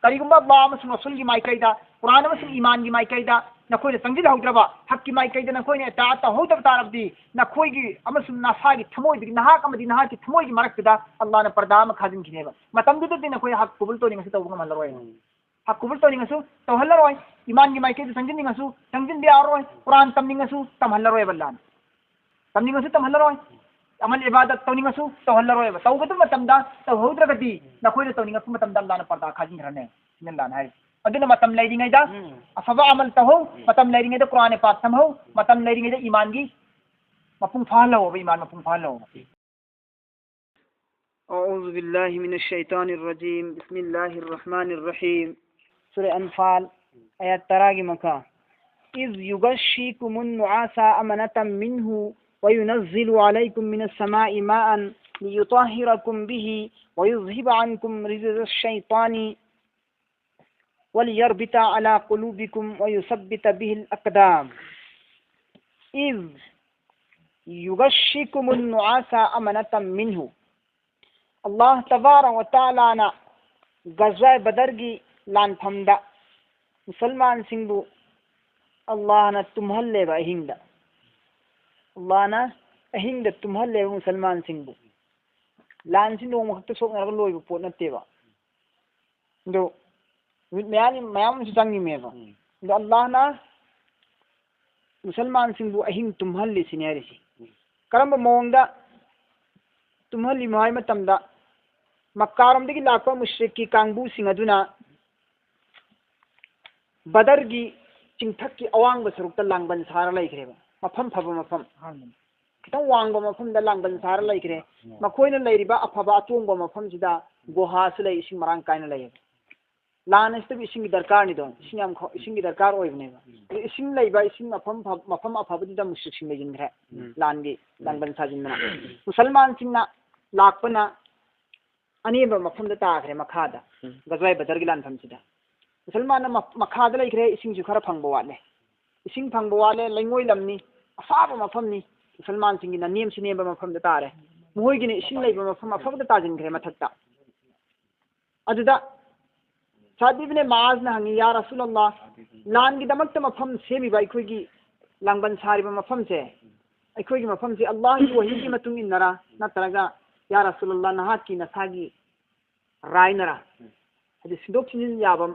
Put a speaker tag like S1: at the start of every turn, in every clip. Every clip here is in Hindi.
S1: करीगुम्बा अल्लाह अमसुंग रसूल की माइकैदा कुरान अमसुंग ईमान की माइकैदा नखोई चंजिल हौद्रबा हक की माइकैदा नखोई ता हौदब तारबदी नखोई की अमसुंग नसा की थमोई नहाक अमदी नहा की थमोई की मरकदा अल्लाह ने पर्दा अम खाजिन खिनेबा मतमदुदि नखोई हक कुबुल तो निंगसु तौबुग मल्लरोय हक कुबुल तो निंगसु तौहल्लरोय ईमान की माइकैदा संजिन निंगसु संजिन बियारोय कुरान तम निंगसु तमहल्लरोय बल्लान तम निंगसु तमहल्लरोय अमल इबादत तौनिंगसु तौहल्लरोय तौगदु मतमदा तौहौद्रगदी नखोई तौनिंगसु मतमदा अल्लाह ने पर्दा खाजिन खरने सिनल्लान है अदुना मतम लेरिंगैदा अफबा अमल तहो मतम लेरिंगैदा कुरान पाक तमहो मतम लेरिंगैदा ईमान की मफहुम फालो ईमान मफहुम फालो औज़ु बिल्लाहि मिनश शैतानिर रजीम बिस्मिल्लाहिर रहमानिर रहीम सूरह अनफाल आयत 13 की मक्का इज़ युगश्शिकुमुन नुआसा अमनतम मिन्हु वयुनज़्ज़िलु अलैकुम मिनस समाई माअन लियुतहिरकुम बिही वयुज़हिब अन्कुम रिजज़श शैतानी वलियरबिता अला कुलूबिकुम वयुसब्बित बिहिल अक़दाम इज़ युगश्शिकुमुन नुआसा अमनतम मिन्हु अल्लाह तबारक व तआला ना गज़वा बदर की लानफमदा मुसलमान सिंबु अल्लाह ना तुम्हल्ले अहिंदा अल्लाह ना अहिंदा तुम्हल्ले मुसलमान सिंबु लान सिंदो मखत सोकनरग लोइबु पोट नत्तेबा दो मयाम से चंगी मेबा दो अल्लाह ना मुसलमान सिंबु अहिंग तुम्हल्ले सिनेरिसी करम मोंगदा तुम्हल्ली माय मतमदा मक्कारमदगी लापा मुश्रिक की कांगबू सिंह अदुना बदर की चिंथक की अवांग सरुक लांगबन सारा लैख्रेबा मफम फब मफम खितंग वांग मफम लांगबन सारा लैख्रे मखोइना लैरिबा अफबा अतोंग मफम सिदा गुहासु लै इसिंग मरांग कायना लै लान इस्तब इसिंग दरकार नि दो इसिंग दरकार ओइबनेबा इसिंग लैबा इसिंग मफम अफबदिदा मुश्रिक सिंग लैजिनग्रे लानगी लांगबन साजिनना मुसलमान सिंगना लाकपना अनेब मफम ताखरे मखादा गजवाई बदर की लानफम सिदा मुसलमान मखादा लैख्रे इसिंग जु खरा फंगबो वाले इसिंग फंगबो वाले लैंगोई लमनी अफाब मफमनी मुसलमान सिंगी ना नेम सिनेब मफम तारे मोइगिने इसिंग लैबा मफम अफब ताजिनग्रे मथक्ता अदुदा सादिबने माज ना हंगी या रसूलुल्लाह लान की दमक मफम सेमिबा अखोइगी लांगबन सारिबा मफम से अखोइगी मफम से अल्लाह की वही की मतुंग इनरा नत्रगा या रसूलुल्लाह नहा की नसागी रायनरा हदि सिंदोक सिंजिन याबम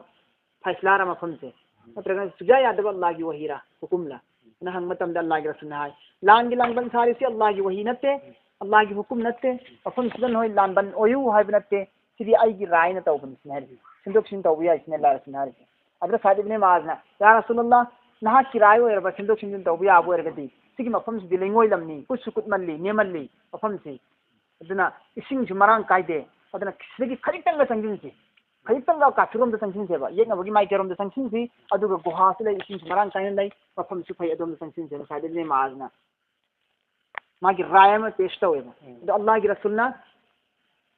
S1: फैसला मफम से नत्रगा सुजा यादव अल्लाह की वहीरा हुकुमला न हंग मतम द अल्लाह की रसूल हाय लान की लांगबन सारि से अल्लाह की वही नत्ते अल्लाह की हुकुम नत्ते मफम सिदन होय लानबन ओयु हाय नत्ते सिदि आई की राय न तौबन सिनहरि सिंदोक सिन तौबु या इसने अल्लाह सिनहरि अदर सादिब ने माजना या रसूलुल्लाह नहा की राय ओयरबा सिंदोक सिन तौबु या अबो ओरगदी सिगी मफम सिदि लेंगोय लमनी कुछ कुत मल्ली नेमल्ली मफम से अदुना इसिंग जु मरांग कायदे अदुना सिदि खरितंग संजिनसी खरितंग काफिरोम द संजिनसेबा येंगबगी माइकेरोम द संजिनसी अदुगा गुहासु ले इसिंग जु मरांग कायन लै मफम सु फै अदोम द संजिनसे सादिब ने माजना मागी राय में पेश तौएबा अदु अल्लाह की रसूलना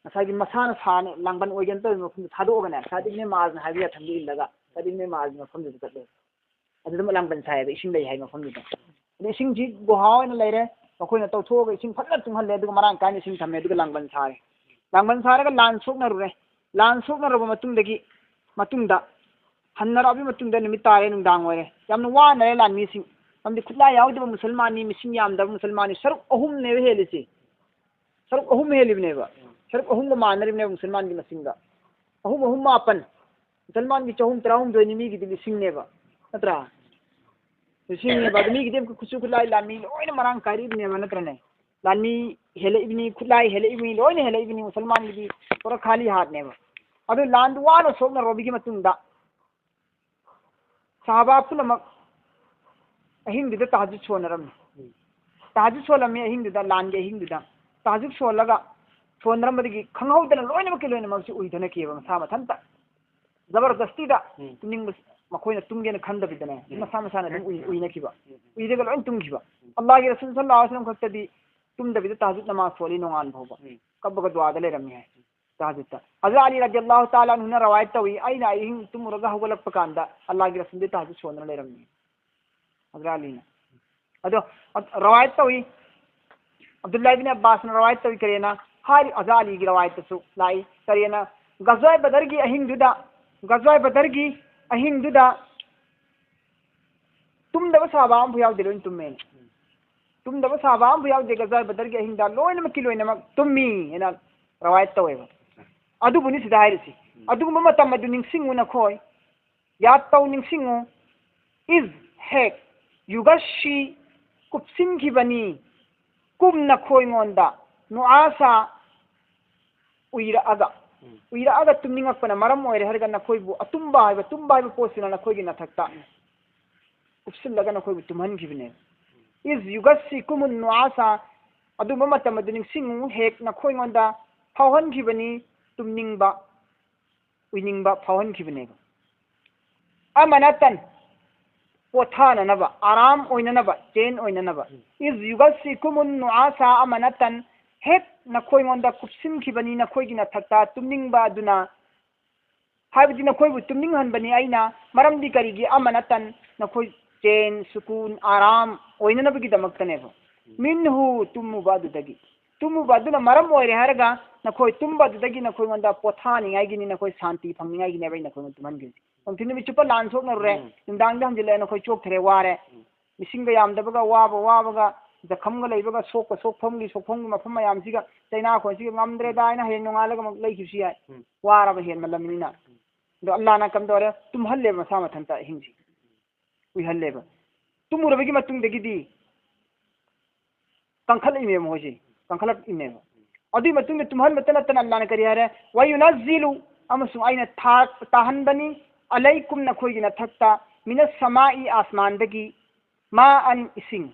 S1: नसागी मसाना साने लांगबन ओइगन तो मफम थादोगने सादिब ने माजना हाबिया थंगी इल्लगा सादिब ने माज मफम दु तले अदु लांगबन सायबा इसिंग लै हाय मफम दु अदु इसिंग जी गुहाव न लैरे मखोइना तौथोग इसिंग फटना तुंहल्ले अदुगा मरांग कायन इसिंग थम्मे अदुगा लांगबन सारे लान सोकनरुरे लान सोकनरबा मतुंगदा हन्नराबी मतुंगदा निमित तारे नुंदांग ओइरे यामना वानरे लानमी सिंग हमदि खुला यावदबा मुसलमानी मिसिंग यामदबा मुसलमानी सरुक अहुम ने हेलिसी सरुक अहुम हेलिबनेबा सरुक अहुम मानरिबने मुसलमान की मसिंगा अहुम मापन मुसलमान की चहुम तराहुम दोइनी मी की लिसिंग नेबा नत्रा लिसिंग नेबा मी की देम खुसु खुलाई लामी लोइन मरांग कारिबनेबा नत्रने लानी हेले इबनी खुलाई हेले इबनी लोइन हेले इबनी मुसलमान की पूरा खाली हाथ नेबा अदु लांदवानो सोकना रोबी की मतुंगदा साहबा पुलमक अहिंगदुदा तहज्जुद सोनरम तहज्जुद सोलमे अहिंगदुदा लान के अहिंगदुदा तहज्जुद सोलगा सोनरमदगी खंगहौदना लोइनमक लोइनमक सि उइदना केबा मसा मथंता जबरदस्ती दा तुनिंग मखोइना तुंगेना खंदबिदने मसा मसाना दum उइना किबा उइदगा लोइन तुंगिबा अल्लाह के रसूल सल्लल्लाहु अलैहि वसल्लम खत्तदी तुमदबिदा तहज्जुद नमाज सोली नोंगान भोबा कबगा दुआदा लेरमी है तहज्जुद हज़रत अली रज़ियल्लाहु ताला अन्हु ने रवायत तवी आइना अहिंग तुमुरगा होगलप कांदा अल्लाह के रसूल तहज्जुद सोना लेरमी हज़रत अली ने अदो रवायत तवी अब्दुल्लाह इब्न अब्बास ने रवायत तवी करेना हारी हज़रत अली की रवायत सु लाई करेना गज़वा बदर की अहिंग दुदा गजवाय बदरगी अहिंग दुदा तुम दब साबा हम भुयाव दिलोइन तुम तुम दब साबा हम भुयाव दे गजवाय बदरगी अहिंग दा लोइन मक्की लोइन मक तुम्मी एना रवायत तवेबा अदु बुनि सिदा हाइरसी अदु मम तम अदु निंगसिंगु न खोय या तौ निंगसिंगु इज हेक युगशी कुपसिंग की बनी कुम न खोय मोंदा नुआसा उइरा अगा तुमनिंगपना मरम ओइरे हरगा न खोयबु अतुंबा हाइबा पोसिना न खोयगी न थक्ता कुपसिल लगा न खोयबु तुमहन खिबने इज युगसी कुमुन नुआसा अदु मम तम अदु निंगसिंगु हेक न खोय मोंदा फावहन खिबनी तुमनिंगबा उइनिंगबा फावहन खिबने अमनतन पोथाना नबा आराम ओइना नबा चेन ओइना नबा इज युगसी कुमुन नुआसा अमनतन हेक नखोय मोंदा कुपसिन खिबनी नखोयगी न थक्ता तुमनिंगबा दुना हाइबदी नखोयबु तुमनिंग हनबनी आइना मरमदी करिगी अमनतन नखोय चेन सुकून आराम ओइना नबगी दमक्तनेबो मिनहु तुमुबा दुना मरम ओइरे हरगा नखोय तुमबा दुदगी नखोय मोंदा पोथानी आइगिनी नखोय शांति फंगनी आइगिनी बई नखोय तुमनगी तुमथिन मी चुप लान सोक नरे निंदांग दम जिले नखोय चोक थरे वारे मिसिंग यामदबगा वाबगा जखमगा लेबगा सोकफमगी मफम मयामसिगा चैना खोसिगा ngamdre दाइना हेन नोंगालगा मक लेखिसि याय वाराबा हेन मलमिना दो अल्लाह ना कम दोरे तुम हल्ले मसा मथंता हिंसी उइ हल्लेबा तुमुरबगी मतुंगदगिदी कंखल इमे मोजी कंखल इमे अदुई मतुंग तुमहन मतन तन अल्लाह ना करि हरे वयुनज्जिलु अमसु आइना ताहनबनी अलैकुम नखोयगी न थक्ता मिनस समाई आसमानदगी मा अन इसिंग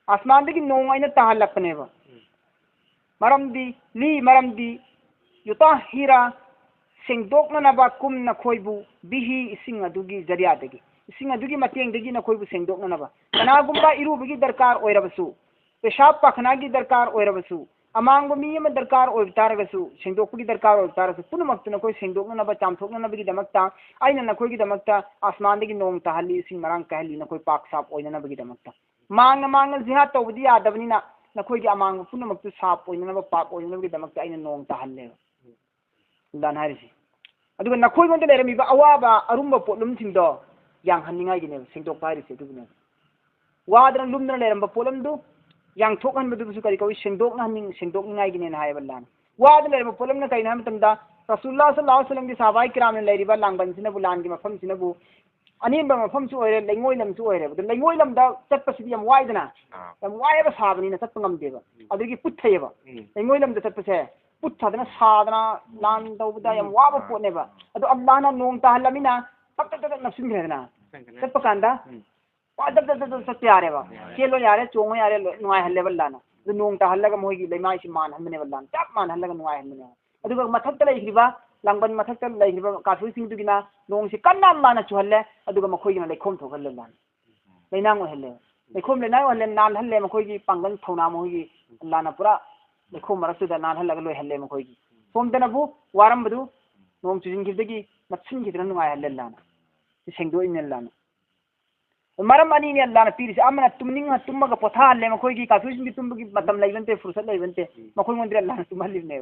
S1: आसमानदगी नोंग आइना ताहलकनेबा मरमदी युताहिरा सेंगदोकनबा कुम नखोयबु बिही इसिंग अदुगी जरियादगी इसिंग अदुगी मतेंगदगी नखोयबु सेंगदोकनबा कनागुंबा इरुबगी दरकार ओइरबसु पेशाब पाखनागी दरकार ओइरबसु अमांग मी दरकार ओइतारगसु सेंगदोकगी दरकार ओइतारगसु पुनमक्तु नखोय सेंगदोकनबा चामथोकनबगी दमक्ता आइना नखोयगी दमक्ता आसमानदगी नोंग ताहली इसिंग मरांग कहली नखोय पाक साफ ओइननबगी दमक्ता मांग जिहाद तौबदी यादबनिना नखोयगी अमांग पुनमक्तु साफ ओइननबा पाक ओइननबगी दमक्ता आइना नोंग ताहल्ले लान हारिसि अदुगा नखोय गोंद लेरमिबा अवाबा अरुंबा पोलुमसिंगदो yang hanningaigine sengdok pairisi dugune wadran lumna leramba polamdu yang thokhan medu su kari kawi sengdok na hanning sengdok ningaigine na hayballan wadran leramba polamna kaina matamda rasulullah sallallahu alaihi wasallam di sahabai kiram ne leriba langban sina bulan gi mafam sina bu anin ba mafam su oire lengoi lam su oire bu lengoi lam da tatpasi yam waidana yam waiba sabani na tatpangam deba adugi puthayeba lengoi lam da tatpase puthadana sadana lan dawda yam waba potneba adu allah na nong tahalamina तब नफसिन घेरना तब पकांदा दब सत्य यारे बा केलो यारे चोंगो यारे नुआय हल्ले बल्लाना दु नोंग ता हल्लगा मोहिगी लेमाई सि मान हम्ने बल्लाना तब मान हल्लगा नुआय हम्ने अदुगा मथक्ता लेखिबा लांगबन मथक्ता लेखिबा काफी सिंग दुगिना नोंग सि कन्ना माना चुहल्ले अदुगा मखोइगिना लेखोम थोखल्ले लाना लेनांग हल्ले लेखोम लेनाय हल्ले नाल हल्ले मखोइगी पांगन थौना मोहिगी लाना पूरा लेखोम मरसुदा नाल हल्लगा लोय हल्ले मखोइगी सोमदनबु वारमबदु नोंग चुजिंगिदगी मत्सिन गिदना नुआय हल्ले लाना सेंगदो इन लाना मरम अनि ने अल्लाह ने पीरिस अमना तुमनिंग तुमगा पोथा हल्ले मखोइगी काफिसिंग तुमगी मतम लैबनते फुर्सत लैबनते मखोइ मंदिर अल्लाह ने तुमहल्लिने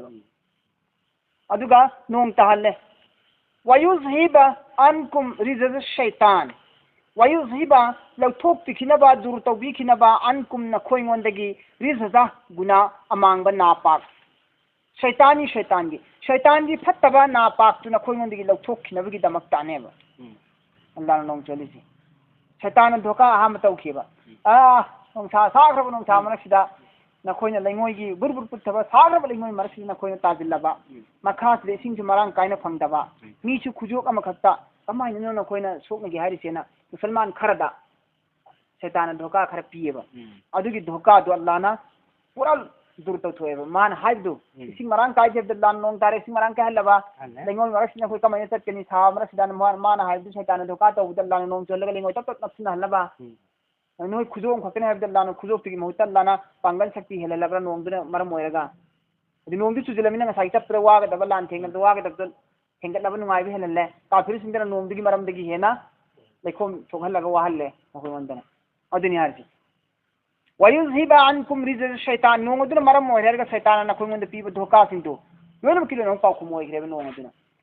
S1: अदुगा नोंग तहल्ले वयुजहिबा अनकुम रिजज शैतान वयुजहिबा लौथोक पिखिनबा जुर तौबिखिनबा अनकुम नखोइ मंदगी रिजजा गुना अमांगबा नापाक शैतानी फत्तबा नापाक तु नखोइ मंदगी लौथोक खिनबगी दमक तानेबा अल्लाह नोंग चलिसी शैतान धोखा हम तौखिबा नोंसा साग्रब नोंसा मनसिदा नखोइना लैंगोइगी बुरबुर पुथबा साग्रब लैंगोइ मरसिदा नखोइना ताजिल्लबा मखासदे सिंगसु मरांग काइना फंगदबा मीसु खुजोक अमखत्ता कमाइना नखोइना सोकनगी हारिसेना मुसलमान खरदा शैतान धोखा खर पियेबा अदुगी धोखा दो अल्लाहना पूरा दूर तौथोएबा मान हाइदु सिंग मरांग काय जेब दल्लान नोंग तारे सिंग मरांग कहलबा लैंगोइ मरसिना कोइ कमाइना तत्कनी सा मरसिदा मान हाइदु शैतान धोखा तो दल्लान नोंग चलगा लैंगोइ तत नफसिना हलबा नोई खुजों खकने हाइदल्लान खुजोक तिगी महतल्लाना पांगन शक्ति हेललबरा नोंगदुना मरम ओइरगा अदि नोंगदु चुजलमिना ngasai tapra waga daba lan thengal waga dabdal thengal nuai bi helale kafir singdana nongdigi maramdigi hena lekhom thoghalaga wahalle mohondana aduni harji wayuzhiba ankum rizal shaytan nongduna maram oirga shaytan na khungonda piba dhoka singdo yonum kilo nong pau khumoi grebe nongduna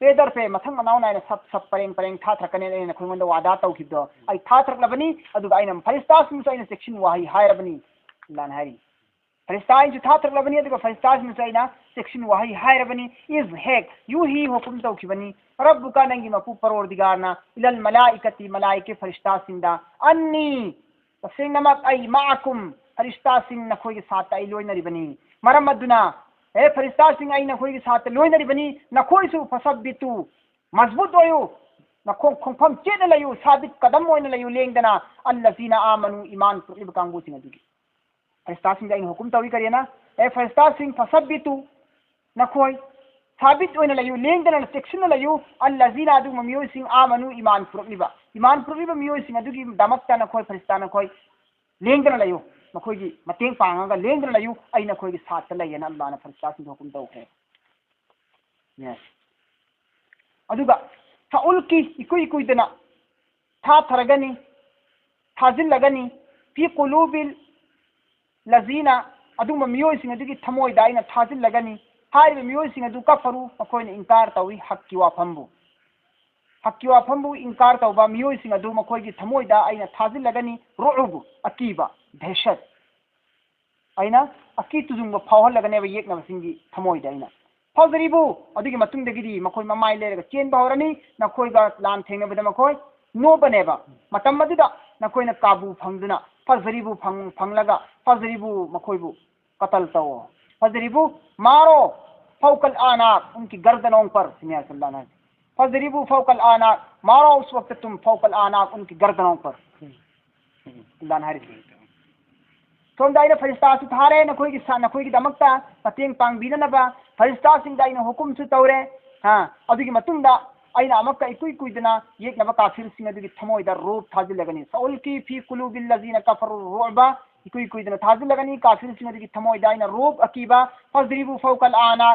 S1: पेदर पे मथंग मनाव नायना सब परेंग था थरकने ने खुंगन वादा तौखिदो आई था थरकलबनी अदु आइना फरिस्तास मिस आइना सेक्शन वाही हायरबनी लान हारी फरिस्ताइन जो था थरकलबनी अदु फरिस्तास मिस आइना सेक्शन वाही हायरबनी इज हेक यू ही हुकुम तौखिबनी रब्बुका नंगी मकू परवरदिगारना इलल मलाइके फरिस्तासिंदा अन्नी तसिंगमक आई माकुम फरिस्तासिंग नखोय के साथ आई लोइनरिबनी मरमदुना ए फरिस्ता सिंह आई नखोई के साथ लोइनरिबनी नखोई सु फसबितु मजबूत होयो नखो खोंफम चेन लयु साबित कदम होइन लयु लेंगदना अल्लजीना आमनु ईमान पुलिब कांगु सिंह दुगी फरिस्ता सिंह आई हुकुम तवी करियना ए फरिस्ता सिंह फसबितु नखोई साबित होइन लयु लेंगदना सेक्शन लयु अल्लजीना अदु ममियो सिंह आमनु ईमान पुलिब मियो सिंह दुगी दमकता नखोई फरिस्ता नखोई लेंगदना लयु मखोगी मतेंग पांगा लेंगदना लयु आई नखोई साथ लयना अल्लाह ने फरिस्ता सिंह हुकुम तौखे यस अदुगा थाउलकी इकुइदना था थरगनी थाजिल लगनी फी कुलूबिल लजीना अदुम मियोसिंग अदुगी थमोइदा आइना थाजिल लगनी हारिबे मियोसिंग अदु कफरू मखोइना इंकार तवी हक्की वाफंबु इंकार तौबा मियोसिंग अदु मखोइगी थमोइदा आइना थाजिल लगनी रुउबु अकीबा दहशत आइना अकी तुजुंग फावहल लगने बे येक नबसिंगी थमोइदा आइना फावजरीबु अदुगी मतुंगदगिरी मखोइ ममाइ लेरगा चेन बावरनी नखोइगा लान थेंगबदा मखोइ नोबनेबा मतम मदुदा नखोइना काबू फंगदुना फावजरीबु फंगलगा फावजरीबु मखोइबु कतल तव फावजरीबु मारो फौकल आनाक उनकी गर्दनों पर सिनिया सल्लल्लाहु अलैहि फावजरीबु फौकल आनाक मारो उस वक्त तुम फौकल आनाक उनकी गर्दनों पर अल्लाह ने सोमदाइना फरिस्ता थारे नखोइगी दमकता मतेंग पांगबिननबा फरिस्ता सिंदाइना हुकुम सु तौरे हां अदुगी मतुंदा आइना अमक्का इकुइदना येकनबा काफिर सिंग अदुगी थमोइदा रूप थाजिलगनी सौलकी फी कुलूबिल लजीना कफरु रुबा इकुइदना थाजिलगनी काफिर सिंग अदुगी थमोइदा आइना रूप अकीबा फजरिबु फौकल आना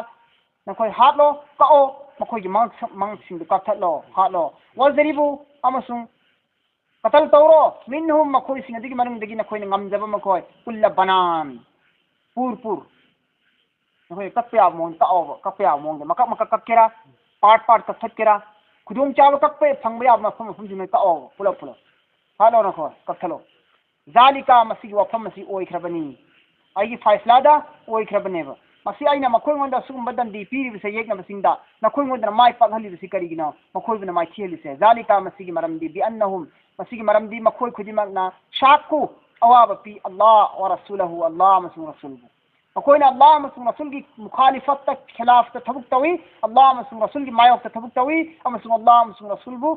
S1: नखोइ हातलो काओ मखोइगी मंग सिंग कथलो हातलो वजरिबु अमसुंग कतल तौरो मिनहुम मखोइ सिंग अदुगी मनंगदगी नखोइना ngamjaba मखोइ कुल्ला बनान पुर नखोइ कप्या मोन कप्या मोन मका कक्केरा पार्ट कथकेरा खुदुम चाव कप्पे फंगबया मफम जुने काओ पुलप हालो नखो कथलो जालिका मसिगी वफम मसि ओइख्रबनी आइगी फैसलादा ओइख्रबनेबा मसी आइना मखोइंगोंदा सुगुंबा दंदी पीरिबिसे येकना मसिंगदा नखोइंगोंदा माइ पागहलिबिसे करिगिनो मखोइबना माइ थियलिसे जालिका मसिगी मरमदी बि अन्नहुम मसिगी मरमदी मखोइ खुदिमकना शाकु अवाबा पी अल्लाह व रसूलहु अल्लाह मसुन रसूलहु मखोइना अल्लाह मसुन रसूल की मुखालिफत तक खिलाफ थबुक तवी अल्लाह मसुन रसूल की मायोक थबुक तवी अमसुन अल्लाह मसुन रसूलबु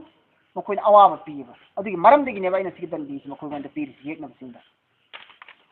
S1: मखोइना अवाबा पीबा अदुगी मरमदगिनेबा इन सिगी दंदी मखोइगोंदा पीरिसि येकना मसिंगदा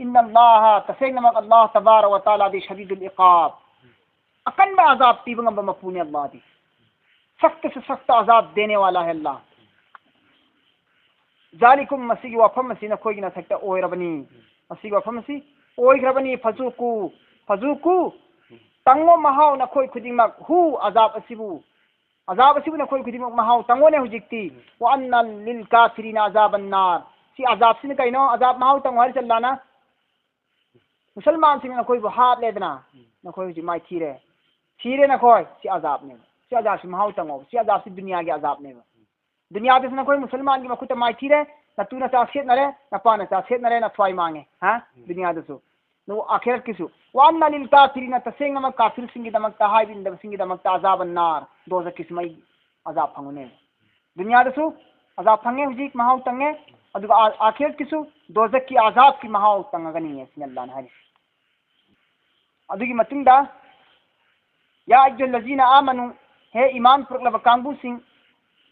S1: inna Allah tasayna mak Allah tabaraka wa taala di shadidul iqab akan ba azab ti bang ba mapuni Allah di सख्त से सख्त अजाब देने वाला है अल्लाह जालिकुम मसी वफम मसी न कोई न सकता ओय रबनी मसी वफम मसी ओय रबनी फजुकु तंगो महाव न कोई खुदिमक हु अजाब असिबु न कोई खुदिमक महाव तंगो ने हुजिकती व अन्ना लिल काफिरिन अजाबन नार सी अजाब सिन कइनो अजाब महाव तंगो हर चल्लाना मुसलमान सिन न कोई हाथ लेदना न कोई हुजि माई थीरे न कोई सी अजाब ने सी अजाब से महाव तंगो सी अजाब से दुनिया के अजाब ने दुनिया में कोई मुसलमान की मखुत माई थी रे न तू न चासेत न रे न पा न चासेत न रे न थवाई मांगे हाँ दुनिया दसो नो आखिरत किसु वान्ना लिल काफिरिन तसेंग नमक काफिर सिंगी दमक ताहाई बिन दम सिंगी दमक अजाब अन्नार दोज़ किस्मई अजाब फंगने दुनिया दसो अजाब फंगे हुजी महाव तंगे अदुग आखिरत किसु दोज़ की अजाब की महाव तंगगनी है सिन्नल्लाह ने हरी अदुगी मतुंदा या अय्युहल्लज़ीना आमनु हे ईमान पुरलब कांगबू सिंह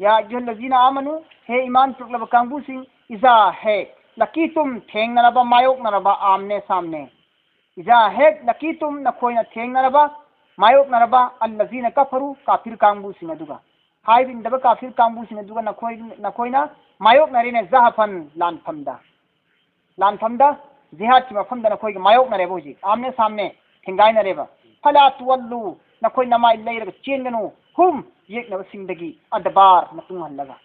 S1: या अय्युहल्लज़ीना आमनु हे ईमान पुरलब कांगबू सिंह इज़ा है लकी तुम थेंग नरबा मायोक नरबा आमने सामने इज़ा है लकी तुम नखोई न थेंग नरबा मायोक नरबा अल्लज़ीना कफरू काफिर कांगबू सिंह अदुगा हाय बिन दबा काफिर कांगबू सिंह अदुगा नखोई न मायोक नरीने ज़हफन लानफमदा जिहाद की मफमदा नखोई मायोक नरे बोजी आमने सामने थेंगाई नरेबा फला तुवल्लू नखोई नमाई लेरग चेंगनो हुम येक सिंदगी अदबार मतुंग हल्लगा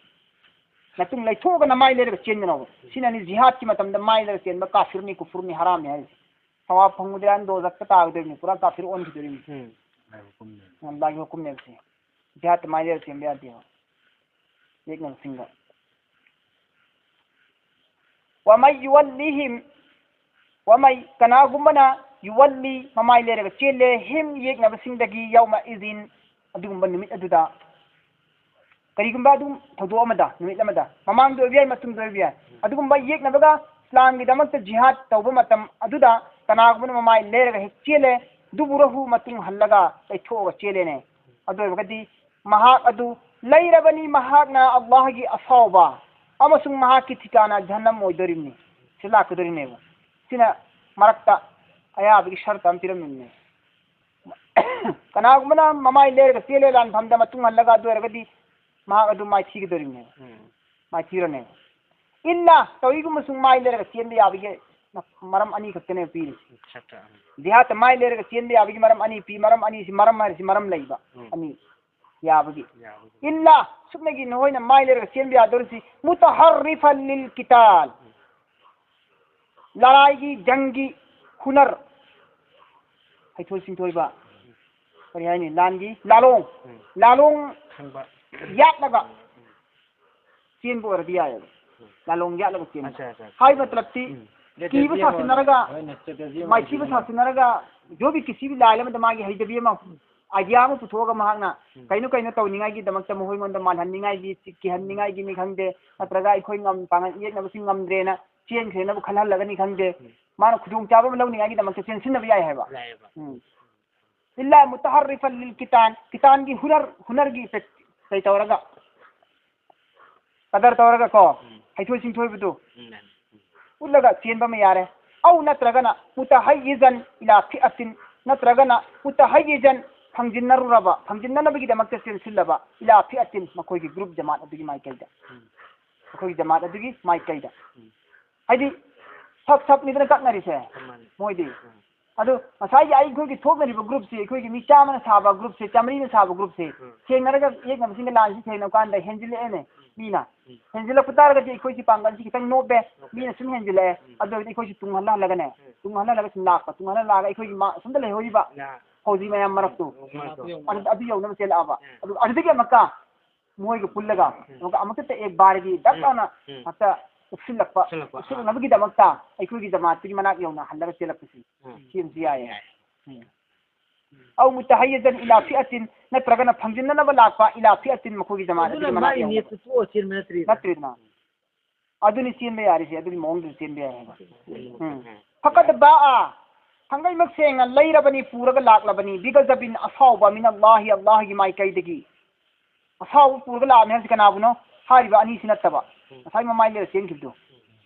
S1: मतुंग लेथोग नमाई लेरग चेंगनो सिनानी जिहाद की मतम द माई लेरग चेंब काफिरनी कुफुरनी हराम है सवा फंगुदरान दो जक तागदेनी पूरा काफिर ओन की देनी अल्लाह के हुक्म ने से जिहाद माई लेरग चेंब या दियो येक न सिंगा वमय युवल्लिहिम वमय कनागुमना युवल्ली ममाई लेरग चेले हिम येक न सिंदगी यौमा इजिन अदुगुम्बा निमित अदुदा करिगुम्बा अदुम थदो अमदा निमित अमदा ममांग दो बियाय मतुम दो बियाय अदुगुम्बा येक नबगा इस्लाम की दमक जिहाद तौबा मतम अदुदा कनागुन ममाई लेरगा हे चेले दुबुरहु मतुम हल्लगा तैथोगा चेले ने अदुगदी महाक अदु लैरबनी महाकना अल्लाह की असावबा अमसुंग महाक की ठिकाना जहन्नम ओइदोरिमनी सिला कुदरिने सिना मरक्ता अयाबगी शर्त अम पिरमिने कनागुमना ममाई लेरगा चेले लान फमदा मतुंग हल्लगा दोरगदी महाक अदु माई थीगदोरिमने माई थीरने इल्ला तौइगुमसुंग माई लेरगा चेंबे याबगे मरम अनि खतने पीरी देहात माई लेरगा चेंबे याबगी मरम अनि पी मरम अनि सि मरम हरसि मरम लैबा अनि याबगी इल्ला सुमगी नोइना माई लेरगा चेंबे यादोरसि मुतहर्रिफन लिल किताल लड़ाई की जंगी हुनर हैथोल सिंथोइबा करी हाइनी लानगी लालोंग यातलगा चेन बोर दिया है लालोंग यातलगा चेन हाई मतलब ती कीबा सासिनरगा माई कीबा सासिनरगा जो भी किसी भी लाइल में दमागी हैदबी मा आइडिया में पुथोगा महागना कइनो तौनिंगाई की दमक तम होई मोंद मानहन्निंगाई की किहन्निंगाई की नि खंगदे नत्रगा अखोई ngam पांगन येक नबसि ngamdrena चेन खेनब खलहल लगनी खंगदे मानो खुदुंग चाबम लौनिंगाई की दमक चेन सिनब याय हैबा इल्ला मुतहर्रिफन लिल कितान की हुनर की कई तौरगा कदर तौरगा को हैथोई सिंथोई बदो उल्लगा चेन बम यारे औ नत्रगना मुतहय्यिजन इला फिअतिन नत्रगना मुतहय्यिजन फंजिन्नबगी दमक चेन सिल्लबा इला फिअतिन मकोई की ग्रुप जमात अदुगी माई कइदा मकोई जमात अदुगी माई कइदा हाइदी सब निदन कक्नरिसे मोइदी अदु मसाई आई कोई की थोकनरिबा ग्रुप से कोई की मिचा मन साबा ग्रुप से चमरी में साबा ग्रुप से थेंगरगा एक नमसिंग लान से थेंगन कान द हेंजिले ने मीना हेंजिला पुतारगा कोई की पांगन से कितंग नोबे मीना सुन हेंजिले अदु कोई की तुंगहला लगने तुंगहला लगा लाका तुंगहला लागा कोई की सुंद ले होइबा फौजी मयाम मरक्तु अदु यौनम सेलाबा अदु अदुगे मक्का मोय के पुल्लगा अमकते एक बार की दक्काना हता उसिलक्पा उसिलनबगी दमक्ता अखोई की जमात की मनाक यौना हल्लगा सेलक्पसी सीएमसी आए औ मुतहय्यजन इला फिअतिन नत्रगना फंजिन्नब लाक्पा इला फिअतिन मखोई की जमात की मनाक ने तो चेन नत्रिना अदुनि चेन में यारिसे अदुनि मोंग चेन में है फकत बाआ हंगई मक्सेंग लैरबनी पूरग लाक्लबनी बिगजबिन असावबा मिन अल्लाह की माई कइदगी असाव पूरग लामे हस कनाबुनो हारिबा अनि सिनत्तबा असाई ममाई ले chain खिबदो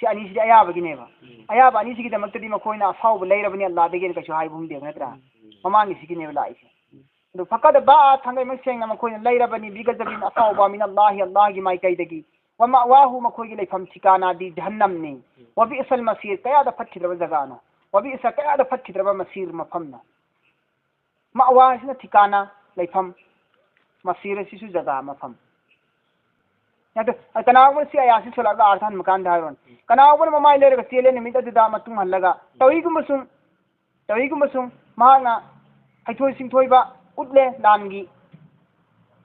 S1: si ani si ayaba gineba ayaba ani si gidamak tadi makoina asaw belaira bani Allah degen ka shuhai bum de natra mamangi si gineba la ise do fakad ba thangai maseng na makoina laira bani biga zabin asaw ba min Allah Allah gi mai kai dagi wa ma'wahu makoigi leifam tikana di jahannam ni wa bi'sal masir kaya da fattidra zagano wa bi'sa kaya da fattidra masir mafamna ma'wa sina tikana leifam masir sisu jaga mafam yado kanaawul si ayasi solaga arthan makan daron kanaawul mamai lere ga tele ni mita da matung hallaga tawigum sung mahanga haithoi singthoi ba utle langi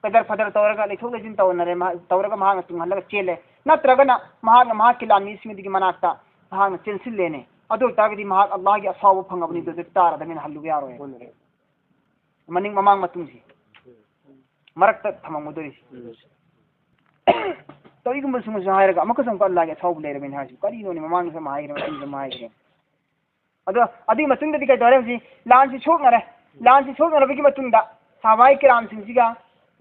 S1: kadar fadar tawraga le thole jin tawnare tawraga mahanga tung hallaga chele natragana mahanga mahaki langi simidi manakta mahanga chensil lene adu tagdi mahak Allah gi asawu phangabni do tara da min hallu yaro maning mamang matung si marakta thamang modori तो इक मुझे मुझे हायर का मक संग अल्लाह के सब ले रे बिन हाजी करी नो नि ममान से माहिर में से माहिर अदो अदी मतुंग दि के दरे जी लान से छोक नरे बिकी मतुंग दा साबाई किराम सिंह जिगा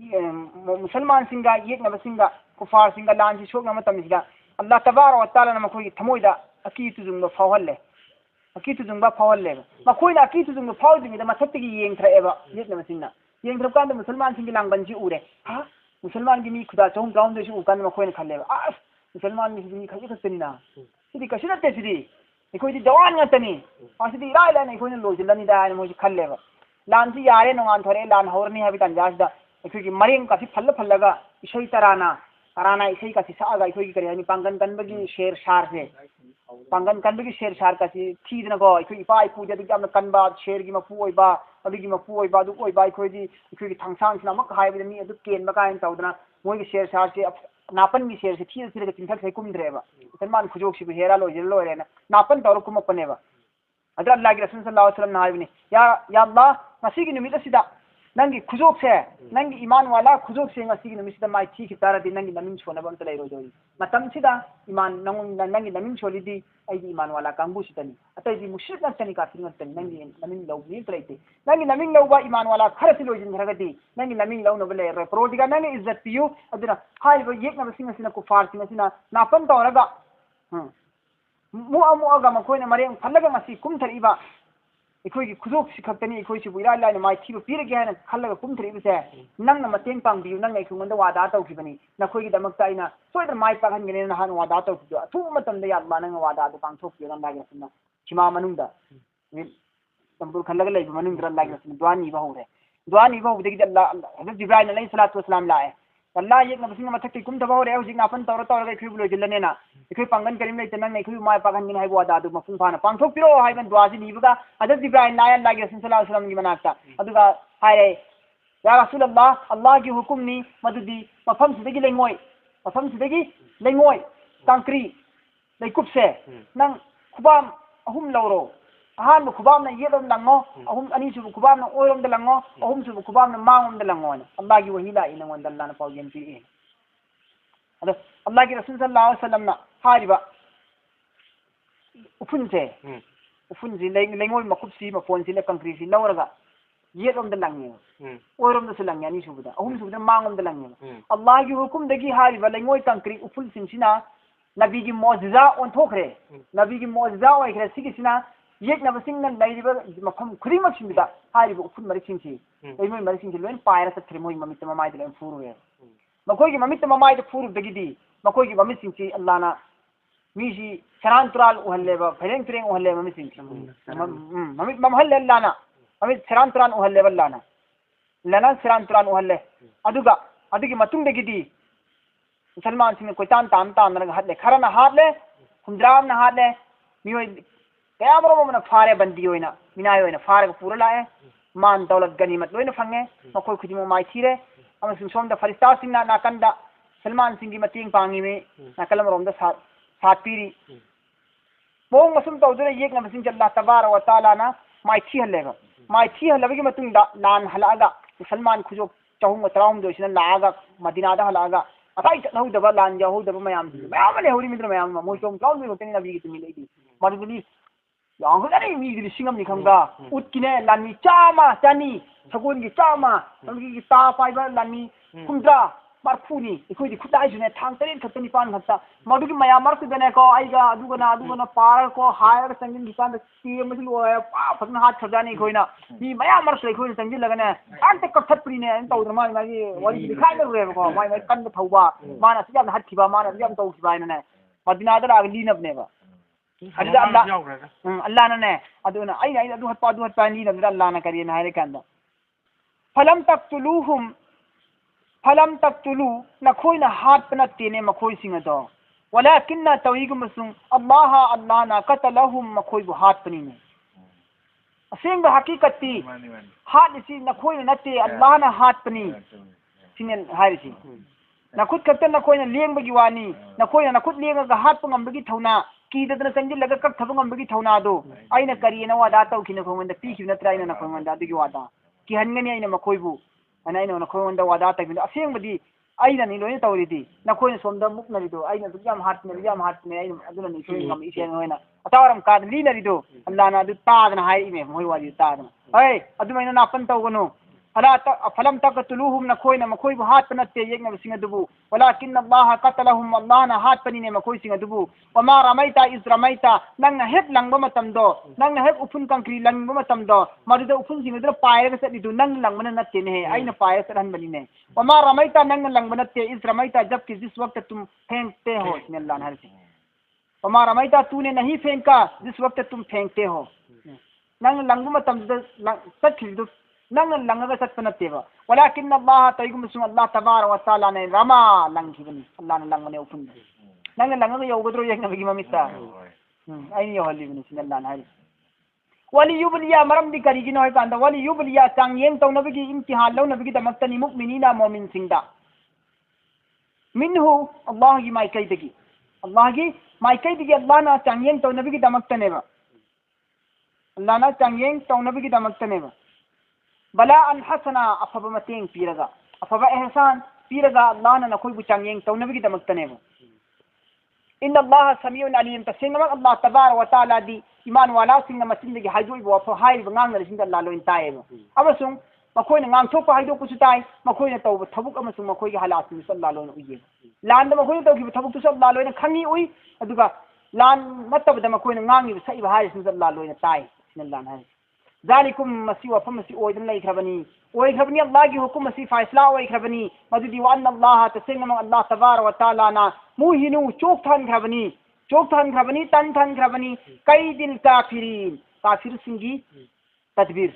S1: मुसलमान सिंगा एक नब सिंगा कुफार सिंगा लान से छोक न मतम जिगा अल्लाह तबारक व तआला न मखोई थमोइदा अकी तुजुंग फावल ले मखोइना अकी तुजुंग फाव दिमी दा मथत्ति की येंग थरेबा एक नब सिंना येंग थरब कांद मुसलमान सिंगी लांगबन जी उरे हा मुसलमान की मी खुदा चौं गाउंड से उकान मखोइन खल्ले अस मुसलमान की मी खल्ले खतनीना सिदी कशिनते सिदी इकोई दवान ngतनी आसिदी इरा इला नै कोइन लोजिलनी दा नै मोजि खल्ले लान जी यारे नोंगान थोरे लान हौरनी हाबि तंजास दा इकोई मरिंग काफी फल्लगा इसई तराना इसई काफी सागा इकोई करी हनी पांगन कनबगी शेर शार से पांगन कनबगी शेर शार कासी थीदना को इकोई पाई पूजा दि जामना कनबा शेर की मफू ओइबा अभी मफू ओइबा दु ओइबा इकोई इकोई थांगसांग सिना मक हाइबे मी अदु केन मकाइन तौदना मोई शेर शार से नापन की शेर से थी से चिंथक से कुमद्रेबा सलमान खुजोक से हेरा लोरे ना नापन तौर कुमपनेबा अदर अल्लाह के रसूल सल्लल्लाहु अलैहि वसल्लम हाइबने या अल्लाह मसी की निमित सिदा नंगी खुजोक से नंगी ईमान वाला खुजोक से ngasi की निमित माई थी की तारा दि नंगी नमिन छोना बम तले रो जोई मतम सिदा ईमान नंगी नमिन छोली दी आई ईमान वाला कांगू सितनी अतै दि मुश्रिक नतनी काफिर नतनी नंगी नमिन लौनी तलेते नंगी नमिन लौबा ईमान वाला खर से लोजिन धरगदी नंगी नमिन लौ नबले रे प्रोदिगा नंगी इज्जत पियु अदना हाय बो येक न सिंग सिना कुफार सिंग सिना नापन तौरगा मुआ मखोइना मरें फल्लगा मसी कुमथरीबा इकोई की खुजोक सिखतनी इकोई से बुइरा लाइन माई थीब पीरगे है खल्लगा कुमथरीब से नंग मतेंग पांगबियु नंग इकुंगंद वादा तौखिबनी नखोई की दमकता इना सोइदर माई पाखनगने नहान वादा तौखिदो अथु मतंद या अल्लाह नंग वादा दो पांगथोकियो नंग लागे सुना छिमा मनुंगदा तंबुर खल्लगा लेब मनुंगदा लागे सुना दुआनी बहुरे दुआनी बहु देगी अल्लाह हजरत जिब्राइल अलैहि सलातु वसलाम लाए अल्लाह एक नबसिंग मथक कुम दबा रे हुजिक नापन तौर गई फिबुलो जिल्लनेना इखै पांगन करीम ले तनंग इखै माय पागन गिन हाइबो आदा दु मफुं फाना पांगथोक पिरो हाइबन दुआजी निबगा हजरत इब्राहिम लाया अल्लाह के सल्लल्लाहु अलैहि वसल्लम की मनाकता अदुगा हाय या रसूल अल्लाह की हुकुम नि मदुदी मफम सिदगी लेंगोय कांक्री लेकुप से नंग खुबाम अहुम लौरो अहान खुबाम न येदम लंगो अहुम अनी सुबु खुबाम न ओयरम द लंगो अहुम सुबु खुबाम न मांगम द लंगो अल्लाह की वही ला इन वन अल्लाह न पाउयन पी अद अल्लाह के रसूल सल्लल्लाहु अलैहि वसल्लम न हारिबा उफुन जी लेंगोय मकुपसी मफोन सी ले कंक्री सी लौरगा येदम द लंगे ओयरम द लंगे अनी सुबु द अहुम सुबु द मांगम द लंगे अल्लाह की हुकुम दगी हारिबा लेंगोय कंक्री उफुन सिंसिना नबी की मौजिजा ओंथोखरे नबी की मौजिजा ओइखरे सिगिसिना येक नबसिंग न लाइरिबा मफम खुरिम सिंबिदा हारिबा उफुन मरिसिंग सी एमोय मरिसिंग सी लोइन पायरा सथ्रे मोय ममित ममाय दले फुरुवे मखोय की ममित ममाय द फुरु दगिदी मखोय की ममित सिंग सी अल्लाह ना मीजी सरान तुराल उहल्लेबा फेरेंग तुरेंग उहल्ले ममित सिंग ममित ममहल अल्लाह ना ममित सरान तुरान उहल्ले अल्लाह ना लना सरान तुरान उहल्ले अदुगा अदुगी मतुंग दगिदी मुसलमान सिंग कोइतान तान नरग हदले खरना हादले हुंद्राम ना हादले मियोय कयामरो मन फारे बंदी होइना मिनाय होइना फारे पूरा लाए मान दौलत गनीमत लोइना फंगे मखोय खुदिमो माई थीरे अमसिंग सोमदा फरिस्ता सिंगना नाकंदा सलमान सिंह की मतिंग पांगी में नाकलम रोमदा साथ पीरी मोंग मसुम तौदरे येक नबसिंग अल्लाह तबारक व तआला ना माई थी हल्लेगा माई थी हल्लबगी मतुंगदा लान हलागा सलमान खुजो चहुम तराउम दोसिना लागा मदीनादा हलागा अताई चहौदबा लान जहौदबा मयाम ले हौरी मिद्र मयाम मोय चोम काउन में होतनी नबी की तुमी लेदी मदुनी yang ko dani mi gi singam ni khangda utkine lami chama chani sagun gi chama ngi ta pai ba lami kumda marfuni ikoi di khudai june thang taren khatani pan khata madu gi maya mar dane ko ai ga adu na par ko hair sangin gi pan ti ma lu ya phagna hat khajani khoina ni maya mar sai khoi sangin lagane an te kaphat pri ne an tawdra ma gi wali di khai re ko mai mai kan thauba mana siyam hat thiba mana siyam taw thiba ne madina da ag linab ne ba Allah na ne aduna ai adu hat pa ni da Allah na kariye na hare kanda falam taqtulu na khoi na hat pana tene makhoi singa do walakinna tawigum sung Allah na qatalahum makhoi bu hat pani ne asing ba hakikati hat si na khoi na te Allah na hat pani sinen hari si na khut kaptan na khoi na leng bagi wani na khoi na khut leng ga hat pangam bagi thauna ki da na sanjil laga kap thabangam bagi thauna do aina kari na wada taw khina khong da pi khina traina na khong da digi wada ki hangani aina makhoi bu ana ina na khong da wada ta bi asing badi aina ni loina tawridi na khoi som da muk na rido aina du jam hat ne aina aduna ni so ngam isen hoina atawaram ka li na rido Allah na du ta na hai me moi wadi ta na ai aduma ina na pan taw gono ala falam taqtuluhum na khoi na makhoi bu hat panat te yek na singa dubu walakin Allah qatalahum Allah na hat pani ne makhoi singa dubu wama ramaita iz ramaita nang na hek langba matam do nang na hek upun kankri langba matam do madu da upun singa dra paira ka sadi du nang langba na te ne aina paira sadan bani ne wama ramaita nang langba na te iz ramaita jab ki जिस वक्त तुम फेंकते हो ने अल्लाह ने हर वमा रमाइता तूने नहीं फेंका जिस वक्त तुम फेंकते हो नंग लंगु मतम सच नंग लंगगा सच पनतेबा वलाकिन अल्लाह तयगुम सुन अल्लाह तबारक व तआला ने रमा लंगिबनी अल्लाह ने लंगने उपुन नंग लंगगा योगद्रो यक नबगी ममिता आई यो हलिबनी सिन अल्लाह ने हरि वली युबलिया मरम दी करी गिनो है कांदा वली युबलिया चांगयेंग तौ नबगी इम्तिहान लौ नबगी दमक्तनी मुमिनीना मुमिन सिंगदा मिनहु अल्लाह की माइकैदगी अल्लाह की माइकैदगी अल्लाह ना चांगयेंग तौ नबगी दमक्तनेबा अल्लाह ना चांगयेंग तौ नबगी दमक्तनेबा बला अन हसना अफब मतेंग पीरगा अफब एहसान पीरगा अल्लाह ना नखोई बुचांगयेंग तौ नबगी दमक्तनेबा इन अल्लाह समीउन अलीम तसिंगमा अल्लाह तबारक व तआला दी ईमान वाला सिंग मसिंदगी हाइजोई बो अफ हाइ बंगांग सिंग अल्लाह लोइन ताएबा अबसुंग मखोइना ngang हाइदो कुछ ताई मखोइना तौब थबुक अमसुंग मखोइगी हालात नि सल्ला लोइन उइये लान द मखोइना तौगी थबुक तु सल्ला लोइन खंगी उइ अदुगा लान मतबद मखोइना ngangi सइबा हाइ सिंग सल्ला लोइन ताई सिनल्लान हाइ जालिकुम मसी व फमसी ओइदन ओइखबनी अल्लाह की हुकुम मसी फैसला ओइखबनी मदुदी व अन अल्लाह तसिंगमा अल्लाह तबारक व तआला ना मुहिनु चोक थान खबनी तन थान खबनी कैदिल काफिरीन काफिर सिंगी तदबीर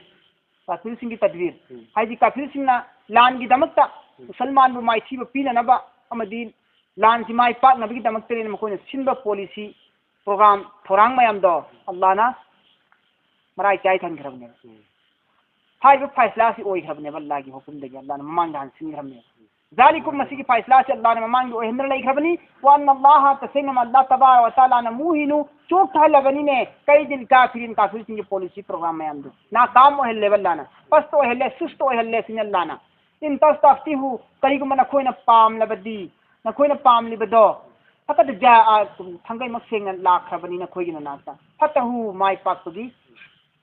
S1: हाइदी काफिर सिंगना लान की दमकता मुसलमान बु माइथी ब पीननबा अमदी लान सि माइ पाक नबगी दमकते ने मकोने सिनबा पॉलिसी प्रोग्राम थोरांग मयम दो अल्लाह ना मराई चाय थन खरबने हाइब फैसला सि ओइ खरबने अल्लाह की हुकुम दे अल्लाह ने ममांग दान सिन खरबने जालिकुम मसी की फैसला से अल्लाह ने ममांग ओ हिंदर लई खरबनी व अन अल्लाह तसिंगमा अल्लाह तबारक व तआला ना मुहिनु चोक था लगनी ने कई दिन काफिर की पॉलिसी प्रोग्राम में अंदर ना काम ओहले बल्लाना पस्त ओहले सुस्त ओहले सिनल्लाना इन तस्ताफ्तिहु करिगु मन खोइना पाम लबदी न खोइना पाम लिबदो फकत जा थंगै मक्सेंग लाखरबनी न खोइगिन नाता फतहु माय पाकगी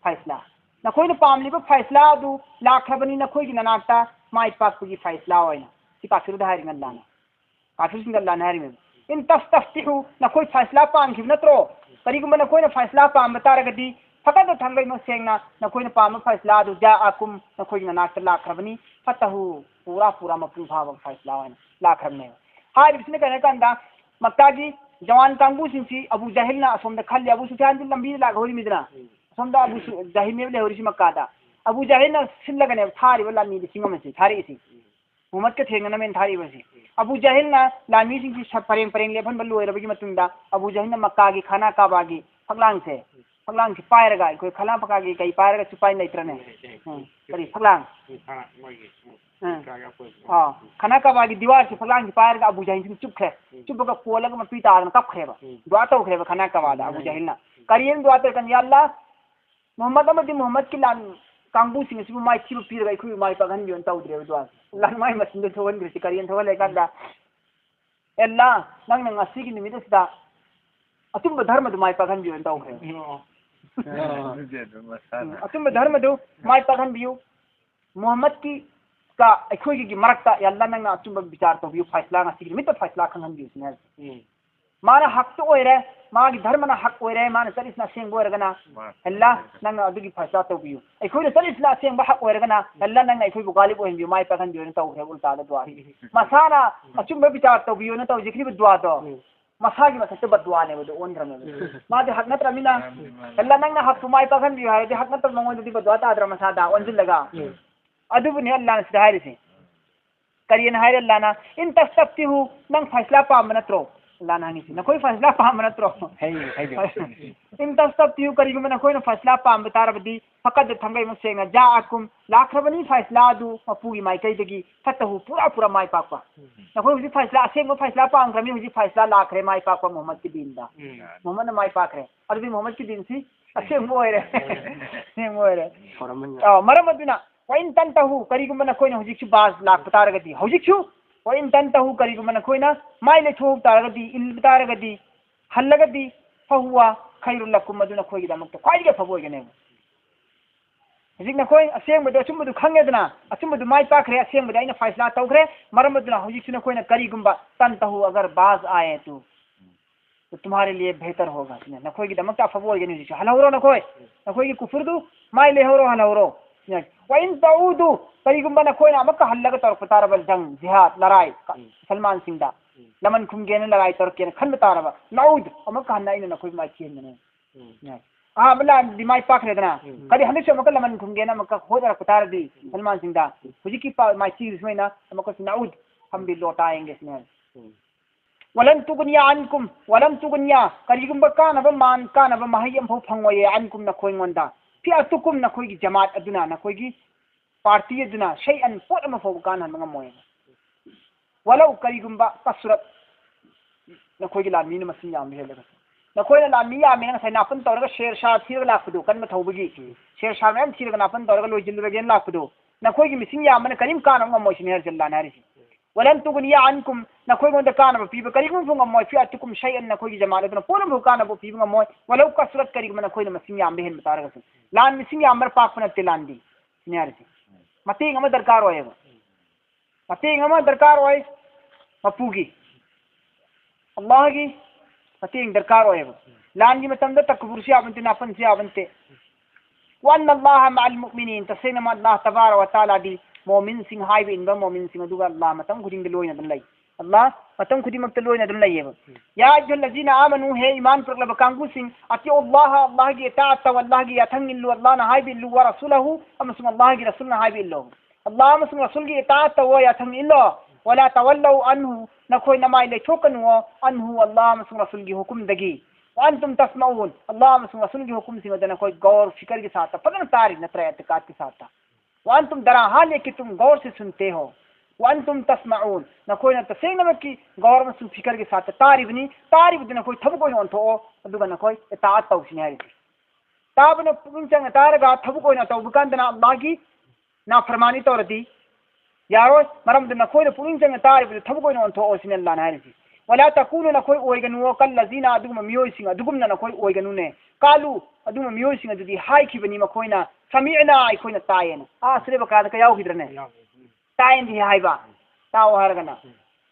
S1: फैसला न खोइना पाम लिब फैसला दु लाखरबनी न खोइगिन नाता माय पाकगी फैसला होइना सी काफिर धारिंग अल्लाह काफिर सिंग अल्लाह नारी में इन तस्ताफ्तिहु न खोइ फैसला पाम खिब नत्रो करिगुम न खोइना फैसला पाम बतारगदी फकत थंगै मक्सेंग न खोइना पाम फैसला दु जाअकुम न खोइगिन नाता लाखरबनी फतहु पूरा मपुं भाव फैसला होइना लाखरबने हाय बिसने कहने कांदा मक्का की जवान कांगू सिंसी अबू जहल ना असोम द खल्ले अबू सुफियान दिन लंबी लाग होरी मिदना असोम द अबू जहल में ले होरी मक्का दा अबू जहल ना सिलगने थारी वाला नी सिंग में से थारी सी मोहम्मद के थेंगना में थारी बसी अबू जहल ना लामी सिंह की परेंग लेफन बल्लु रबगी मतुंदा अबू जहल ना मक्का की खाना काबागी फगलांग से पायरगा कोई खला पका की कई पायरगा चुपाई लेत्रने करी फगलांग खाना काबागी दीवार से फगलांग पायरगा अबू जहल सिंह चुपगा कोलगा मपी तारन कब खरेबा दुआ तो खरेबा खाना काबादा अबू जहल ना करियन दुआ तो कन या अल्लाह मोहम्मद की लान कांगबू सिंह सिबु माइ चिबु पीरगा इखु माइ पगन बियन ताउद्रे दुआ लान माइ मसिन थवन ग्रिसि करियन थवन लेकांदा एल्ला नंग नंग असिगी निमिदसदा अतुम धर्म दु माइ पगन बियन ताउखरे अचुंब धर्म दो माय पाखन बियु मोहम्मद की का अखोई की मरकता यल्ला नंग अचुंब विचार तो बियु फैसला ngasi मित फैसला खनन बियु सिने माना हक तो ओइरे मागी धर्म ना हक ओइरे माना चलिसना सेंग बोरगना हल्ला नंग अदुगी फैसला तो बियु अखोई चलिसना सेंग हक ओइरगना हल्ला नंग अखोई बुगाली बोइन बियु माय पाखन बियु तो हे उल्टा दुआ मसाना अचुंब विचार तो बियु न तो जिखरी दुआ तो मसागी मसते बदुआ ने बदु ओनद्रम मादे हक नत्रमिना हल्ला नंग हक माय पाखन बियु हाय हक नत्र मंगोय दि बदुआ ताद्र मसादा ओनजिल लगा अदुबुनि अल्लाह ने सिधारिसे करियन हाय अल्लाह ना इन तस्तफ्तिहु नंग फैसला पाम नत्रो अल्लाह ना निसी नकोई फैसला पाम नत्रो इन तस्तफ्तिहु करिगुम नकोई न फैसला पाम बतारबदी फकद थंगै मसेंगा जाअकुम लाखरबनी फैसला दु मपुगी माइकैदगी फतहु पूरा पूरा माय पाकवा नकोई हुजी फैसला असेंग फैसला पाम क्रमी हुजी फैसला लाखरे माय पाकवा मोहम्मद की दीन दा मोहम्मद माय पाकरे अरबी मोहम्मद की दीन सी असेंग मोयरे सेंग मोयरे मरमदुना वइन तंतहु करिगुम नकोई हुजी बाज लाख बतारगदी हुजी वइन तंतहु करिगुम नकोई माय ले थोक तारगदी इल बतारगदी हल्लगदी फहुवा खैरुल लकुम मदुना खोई दमक ख्वाइगे फबोयगने हुजिक नकोई असेंबदो अचुंबदो खंगेदना अचुंबदो माय पाखरे असेंबदो आइना फैसला तौखरे मरमदुना हुजिक नकोई करिगुम तंतहु अगर बाज आए तो तुम्हारे लिए बेहतर होगा नकोई की दमक फबोयगने हुजिक हलौरो नकोई नकोई की कुफुरदु माय ले होरो हलौरो वइन तऊदु करिगुम नकोई अमक हल्लग तौर पतारबल जंग जिहाद लड़ाई सलमान सिंह दा लमन खुमगेन लड़ाई तौर के खन तारबा नऊद अमक हन्ना इन नकोई माय चेन मला दिमाई पाख रेदना कदी हमें से मक लमन खुमगेन मक होदर पतार दी सलमान सिंह दा हुजी की माय चीज में ना मक नऊद हम भी लौटाएंगे इसमें वलन तुगनिया करिगुम कानब मान कानब महयम भौ फंगोये अनकुम नकोई ngoंदा फि अतुकुम नकोई की जमात अदुना नकोई की पार्टी अदुना शै अन पोट म फौ कान हन ngमोय वलौ करिगुम कसरत नकोई की लामी न मसिन याम हेलगा नकोई ना लामी यामे न सैना अपन तौरगा शेरशाह थीरग लाखदो कन म थौबगी शेरशाह में थीरग नापन तौरगा लोजिलरगेन लाखदो नकोई की मिसिंग याम न करिम कान ngमोय सिनेर जल्ला नारिसी वलन तुगनिया अनकुम नकोई गोंद कान ब पीब करिगुम फुंग ngमोय फि अतुकुम शै अन नकोई की जमात अदुना पोन भौ कान ब पीब ngमोय वलौ कसरत करिगुम नकोई न मसिंग याम बेहन बतारगा लान मिसिंग यामर पाक पन तिलांदी सिनेरसी मतेंग अमा दरकार होयबा मतेंग अमा दरकार होय मपुगी अल्लाह की मतेंग दरकार होयबा लान की मतम तकबुर से आवंते नापन से आवंते वन अल्लाह मअल मुमिनीन तसेना अल्लाह तबारक व तआला दी मोमिन सिंह हाइब इन मोमिन सिंह दुगा अल्लाह मतम खुदिंग लोयना दम लई अल्लाह मतम खुदी मक्त लोयना दम लईयेबा या अय्युहल लजीना आमनु हे ईमान प्रगलब कांगु सिंह अतिउ अल्लाह की इताअत व अल्लाह की यथंग इल्लु अल्लाह ना हाइब इल्लु व रसूलहु अमसुम अल्लाह की रसूल ना हाइब इल्लु अल्लाह अमसुम रसूल की इताअत व यथंग इल्लु वला तवल्लु अनहु नकोई नमाय ले ठोकनु अनहु अल्लाह अमसुम रसूल की हुकुम दगी वअंतुम तस्माउन अल्लाह अमसुम रसूल की हुकुम सिंह दना कोई गौर फिक्र के साथ पदन तारी नत्र इत्काद के साथ वअंतुम दरा हाल है कि तुम गौर से सुनते हो वअंतुम तस्माउन नकोई न तसेंग नमक की गौर में सुन फिक्र के साथ तारीबनी तारीब दिन कोई थब कोई ऑन थो अदुगा नकोई इताअत तौसिन है ताब न पुंचंग तारगा थब कोई न तो बुकांदना अल्लाह की ना फरमानी तौरती यारो मरम दिन नकोई न पुंचंग तारीब थब कोई न ऑन थो ओसिन अल्लाह ना है वला तकूनु नकोई ओइगनु कल लजीना अदुगम मियोइसिंग अदुगम न नकोई ओइगनु ने कालू अदुगम मियोइसिंग अदुदी हाई खिबनी मकोइना समीअना अखोइना तायेना सिरे बकाद का याउगिद्रने तायन दी हाइबा ताओ हरगना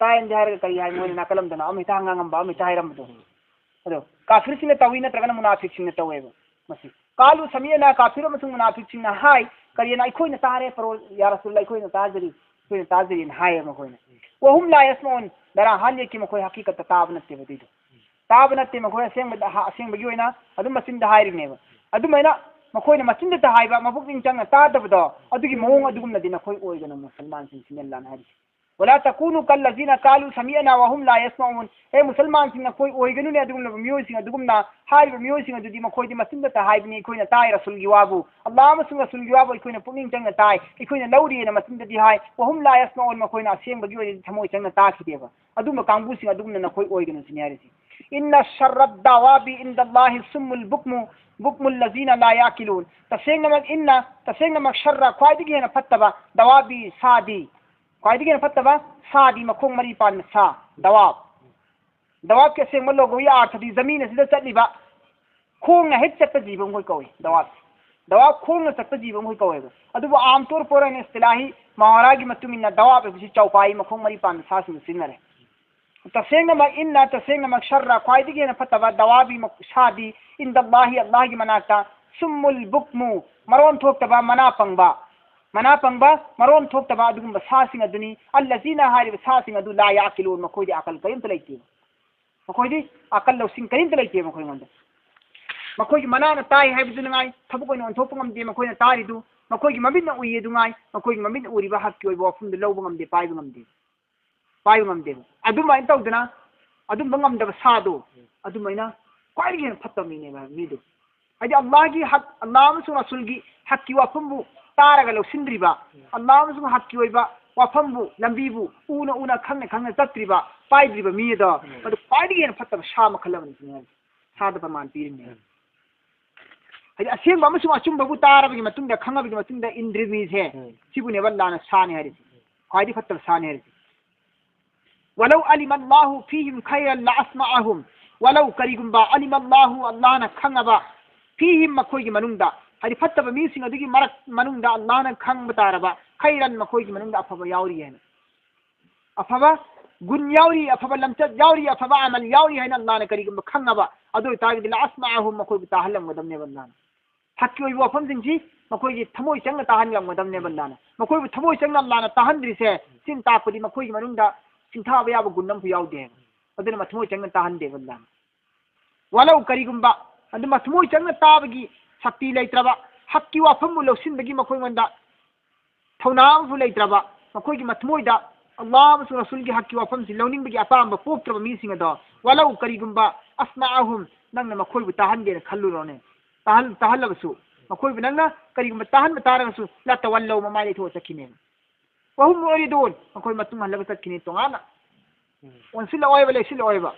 S1: तायन दी हरग कई हाइ मोइना नकलम दना अमिता ngangamba अमिता हाइरमदो अदो काफिर सिने तवीना त्रगना मुनाफिक सिने तवेबा मसी कालू समीअना काफिर मसुं मुनाफिक सिना हाइ करियना अखोइना तारे परो या रसूल अखोइना ताजरी कोइना ताजरीन हाइ मकोइना वहुम ला यस्मउन दरा हाल की मकोई हकीकत ताब नत्ते बदिदो ताब नत्ते मकोई असेंग बगी होइना अदु मसिन दा हाइरिनेबा अदु मैना मकोई न मसिन दा हाइबा मबुकिंग चंग तादबदो अदुगी मोंग अदुगुम नदी नकोई ओइगना मुसलमान सिंह सिनेल्ला नारि वला तकूनु कल लजीना कालू समीअना वहुम ला यस्मउन हे मुसलमान सिंह नकोई ओइगनु ने अदुगुम मियोइ सिंह अदुगुम ना हाइबा मियोइ सिंह अदुदी मकोई दी मसिन दा हाइबनी कोइना ताय रसूल गी वाबू अल्लाह मसुं रसूल गी वाबू कोइना पुनिंग चंग ताय कोइना लौरी न मसिन दी हाइ वहुम ला यस्मउन मकोइना असेंग बगी ओइ थमोइ चंग ताखिदेबा अदुम कांगबु सिंह अदुगुम नकोई ओइगनु सिनेरिसी इन्ना शर्रद दावाबी इंदल्लाहि सुम्मुल बुकमुल लजीना ला याकिलून तसेंग नमक शर्रा ख्वाइदगी हेना फत्तबा दवाबी सादी ख्वाइदगी हेना फत्तबा सादी मखोंग मरी पान सा दवाब के सेंग लोगो या अर्थ दी जमीन से चलीबा खोंगना हेक चक्का जीव कोई कौवे दवा खोंगना चक्का जीव कोई कौवे अदुबो आम तौर पर ने इस्तिलाही मावरागी मतुमिना दवा पे चौपाई मखोंग मरी पान सासिन सिनरे तसेंगमक इन्ना तसेंगमक शर्रा ख्वाइदिगे न फतवा दवा भी शादी इंदल्लाहि अल्लाह की मनाता सुम्मुल बुक्मु मरोन थोक्तबा मना पंगबा मरोन थोक्तबा अदुगुम सासिंग अदुनी अल्लजीना हारिब सासिंग अदु ला याकिलून मखोइदि अकल कयिम तलैति मखोइदि अकल लौसिंग कयिम तलैति मखोइ मंद मखोइगि मनाना ताई हाइबदुनगाई थबुक ओइन ओंथोप ngamde मखोइना तारिदु मखोइगि ममिन उइये दुगाई मखोइगि ममिन उरिबा हक्की ओइबो वफुम लौब ngamde पाइब ngamde अदुमाइ तौदना अदुम ngamdaba सादो अदुमाइना क्वाइगे फत्तमीने मीदु हाइदि अल्लाहगी हक अल्लाह अमसुंग रसूलगी हक्की वफुमबु तारगा लौसिंद्रिबा अल्लाह अमसुंग हक्की ओइबा वफुमबु लंबीबु उना खंगने चत्रिबा पाइद्रिबा मीदा मदु क्वाइगे फत्तबा सा मखलमनि सादा प्रमाण पीरिने हाइदि असेंबा अमसुंग अचुंबबु तारबगी मतुंगदा खंगबगी मतुंगदा इंद्रिमीसे सिबुनेबा लाना साने हारिसि क्वाइदि फत्तबा साने हारिसि वलौ अलिमल्लाहु फीहिम खैरन लास्माअहुम वलौ करिगुंबा अलिमल्लाहु अल्लाहना खंगबा फीहिम मखोइगी मनुंगदा हाइदि फत्तबा मीसिंग अदुगी मरक मनुंगदा अल्लाहना खंगबा तारबा खैरन मखोइगी मनुंगदा अफबा याउरी हैन अफबा गुन याउरी अफबा लमचत याउरी अफबा अमल याउरी हैन अल्लाहना करिगुंबा खंगबा अदु तागिदि लास्माअहुम मखोइगी ताहलमगदमने बल्लाना हक्की ओइबो वफमसिंगसी मखोइगी थमोइ चंगना ताहनलमगदमने बल्लाना मखोइबु थमोइ चंगना अल्लाहना ताहनद्रिसे सिन तापदि मखोइगी मनुंगदा सिंथाबा याबा गुन्नम फु याउदे अदुना मथमोइ चंगना ताहनदे बल्लाना वलौ करिगुंबा अदु मथमोइ चंगना ताबगी शक्ति लेत्रबा हक्की वाफमबु लौसिनबगी मखोइगोंदा थौनामबु लेत्रबा मखोइगी मथमोइदा अल्लाह अमसुंग रसूलगी हक्की वाफमसि लौनिंगबगी अपामबा पोक्त्रबा मीसिंगदा वलौ करिगुंबा अस्माअहुम नंगना मखोइबु ताहनदेना खल्लुरोने ताहल्लबसु मखोइबु नंगना करिगुंबा ताहनबा तारगसु ला तवल्लौ ममाइ लेथो चकिने वहुम मुरिदून मखोइ मतुंग हल्लबा चकिने तोंगाना ओनसिल ओइबा लेसिल ओइबा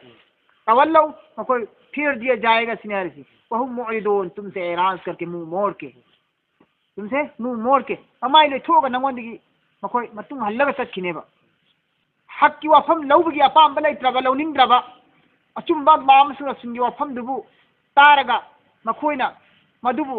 S1: तवल्लौ मखोइ फिर दिया जाएगा सिनारिसी वहुम मुरिदून तुमसे एराज करके मुंह मोड़ के ममाइ लेथोगा नंगोंदगी मखोइ मतुंग हल्लबा चकिनेबा हक्की वाफम लौबगी अपामबा लेत्रबा लौनिंगद्रबा अचुंबा मामसुंग रसूलगी वाफमदुबु तारगा मखोइना मदुबु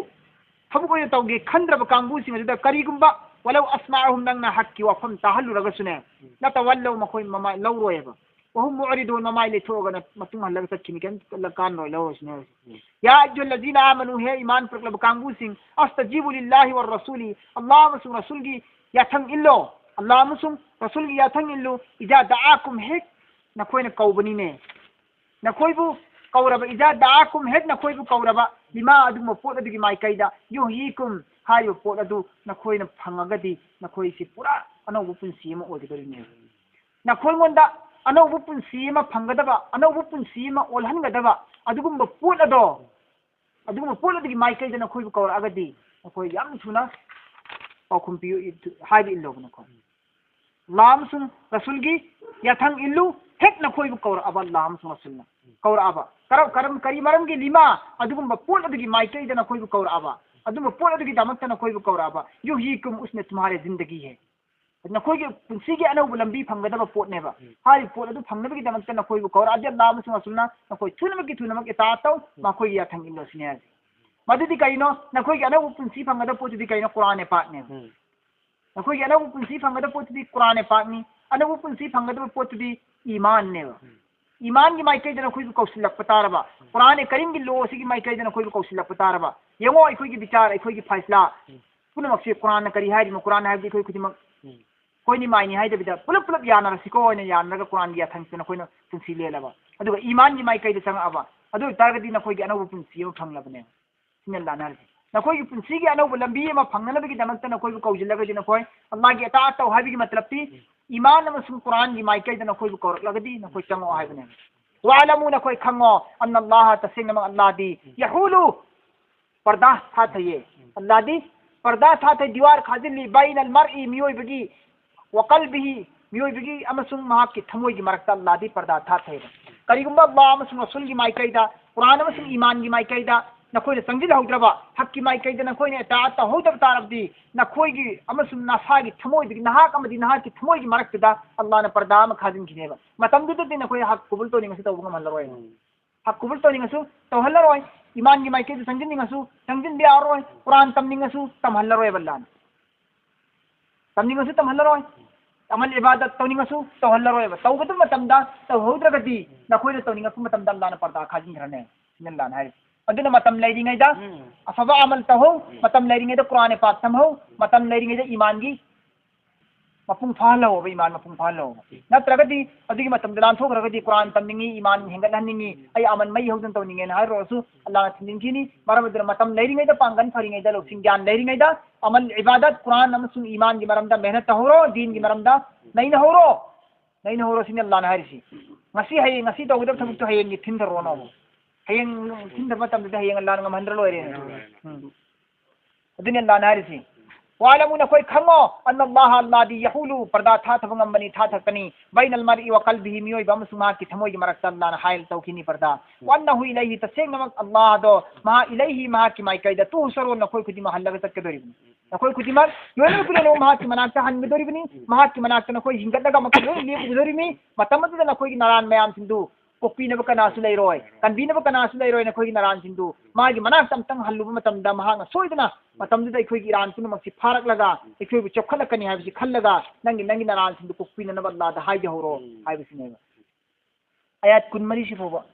S1: थबुकोइ तौगे खंद्रबा कांगुसिंग अदुदा करिगुंबा वलौ अस्माअहुम नंगना हक्की वाफम ताहल्लुरगसुने नतवल्लौ मखोइ ममाइ लौरोयबा वहुम मुरिदून ममाइ लेथोगना मतुंग हल्लगा चक्किनि केन लकान नोय लौसने या अय्युहल्लज़ीना आमनु हे ईमान प्रकलब कांगुसिंग अस्तजीबु लिल्लाहि वर रसूली अल्लाह अमसुंग रसूलगी याथंग इल्लो अल्लाह अमसुंग रसूलगी याथंग इल्लो इजा दआकुम हेक नखोइना कौबनिने नखोइबु कौरबा इजा दआकुम हेक नखोइबु कौरबा लिमा अदुम पोत अदुगी माइकैदा युहीकुम हारिबा पोत अदु नखोइना फंगगदी नखोइसि पुरा अनौबु पुंसी अमा ओदिगरिने नखोइगोंदा अनौबु पुंसी अमा फंगदबा अनौबु पुंसी अमा ओलहनगदबा अदुगुम पोत अदुगी माइकैदा नखोइबु कौरअगदी नखोइ याम थुना पाखुम पियु हाइबि इल्लोब नखोइ लामसुं रसूलगी याथंग इल्लु हेक नखोइबु कौरअबा लामसुं रसूलना कौरअबा करम करी मरमगी लिमा अदुगुम पोत अदुगी माइकैदा नखोइबु कौरअबा अदुम पोत अदुगी दमकता नखोइबु कौरअबा युहीकुम उसने तुम्हारे जिंदगी है नखोइगी पुंसीगी अनौबु लंबी फंगदबा पोतनेबा हारि पोत अदु फंगनबगी दमकता नखोइबु कौरअदि लामसुं रसूलना नखोइ थुनमक इतातौ मखोइगी याथंग इल्लो सिने मदुदी कइनो नखोइगी अनौबु पुंसी फंगदा पोतुदी कइनो कुरान पाकने नखोइगी अनौबु पुंसी फंगदा पोतुदी कुरान पाकनी अनौबु पुंसी फंगदा पोतुदी ईमान ने ईमान की माइकैदा नखोइबु कौसिलक तारबा कुरान करीम की लो सिगी माइकैदा नखोइबु कौसिलक तारबा यंगो अखोइगी विचार अखोइगी फैसला पुनमक से कुरान करी हाइदि कुरान हाइदि अखोइ खुदिमक कोइनी माइनी हाइदबिदा पुलप पुलप यानरसिको ओइना यानरगा कुरान की याथंगसे नखोइना पुंसी लेलबा अदुगा ईमान की माइकैदा चंगअबा अदु तारगदी नखोइगी अनौबु पुंसी अमा फंगलबने सिनल लानारसि नखोइगी पुंसीगी अनौबु लंबी अमा फंगनबगी दमकता नखोइबु कौजिलगदि नखोइ अल्लाह की अता तौ हाइबिगी मतलबती ईमान अमसुंग कुरान की माइकैदा नखोइबु कौरलगदि नखोइ चंगो हाइबने वालमु नखोइ खंगो अन्नल्लाह तसेंगम अल्लाहदी यहूलु पर्दा थाथये अल्लाहदी पर्दा थाथय दीवार खाजिली बैनल मरई मियोइबगी वकल्बिही मियोइबगी अमसुंग महाकी थमोइगी मरकता अल्लाहदी पर्दा थाथय करिगुंबा अल्लाह अमसुंग रसूलगी माइकैदा कुरान अमसुंग ईमान की माइकैदा नखोइना संजिल हौद्रबा हक्की माइकैदा नखोइना ताता हौदब तारबदी नखोइगी अमसुंग नासागी थमोइदगी नहाक अमदी नहाकी थमोइगी मरकता अल्लाहना पर्दा अमा खाजिनखिनेबा मतमदुददी नखोइ हक कुबुल तोनिंगसि तौबंग मनलरोय हक कुबुल तौनिंगसु तौहल्लरोय ईमान की माइके संजिनिंगसु संजिन बियारोय कुरान तमनिंगसु तमहल्लरोय बल्लान तमनिंगसु तमहल्लरोय अमल इबादत तौनिंगसु तौहल्लरोय तौगदु मतमदा तौहौद्रगदी नखोयना तौनिंगसु मतमदा अल्लाह ने पर्दा खाजिनरने नल्लान हाय अदुना मतम लेरिंगैदा अफबा अमल तहो मतम लेरिंगैदा कुरान पाक तमहो मतम लेरिंगैदा ईमान की मपुंग फालो ईमान मपुंग फालो नत्रगदी अदुगी मतम दलान थोग्रगदी कुरान तमनिंगी ईमान हेंगतहनिंगी आई अमन मई हौदन तौनिंगेन हायरोसु अल्लाह थिनिंगिनी मरमदर मतम लेरिंगैदा पांगन फरिंगैदा लोक्सिंग ज्ञान लेरिंगैदा अमल इबादत कुरान अमसुंग ईमान की मरमदा मेहनत तहोरो दीन की मरमदा नैन होरो सिने अल्लाह ने हारिसी ngasi tawgदब थबुक तो हयेंग की थिंदरो नो हयेंग थिंदब मतम हयेंग अल्लाह ने गमहंद्र लोयरे अदुनि अल्लाह ने हारिसी वालमुन कोई खंगो अन अल्लाह अल्लादी यहुलु पर्दा था थबंगम बनी था थकनी बैनल मरई व कल्बिही मियोय बमसुमा की थमोय की मरक अल्लाह ने हायल तौकिनी पर्दा वन्नहु इलैहि तसेंग नमक अल्लाह दो मा इलैहि मा की माई कैदा तू सरो न कोई खुदी महल्ला तक के दोरी न कोई खुदी मर योने कुले नो मा की मनाक हन में दोरी बनी मा की मनाक न कोई हिंगत लगा मक ले दोरी मी मतम न कोई नारायण मयाम सिंधु कोपीनब कनासु लेरोय कनबीनब कनासु लेरोय न कोई नारायण सिंधु मागी मनाक तमतंग हल्लुब मतमदा महांग सोइदना मतमदा इखोई की ईरान पुन मक्सी फारक लगा इखोई बि चोखलकनी हाइबसि खल्लगा नंगी नारायण सिंधु कोपीनब अल्लाह दा हाइजे होरो हाइबसि ने आयात 20 सिफोबा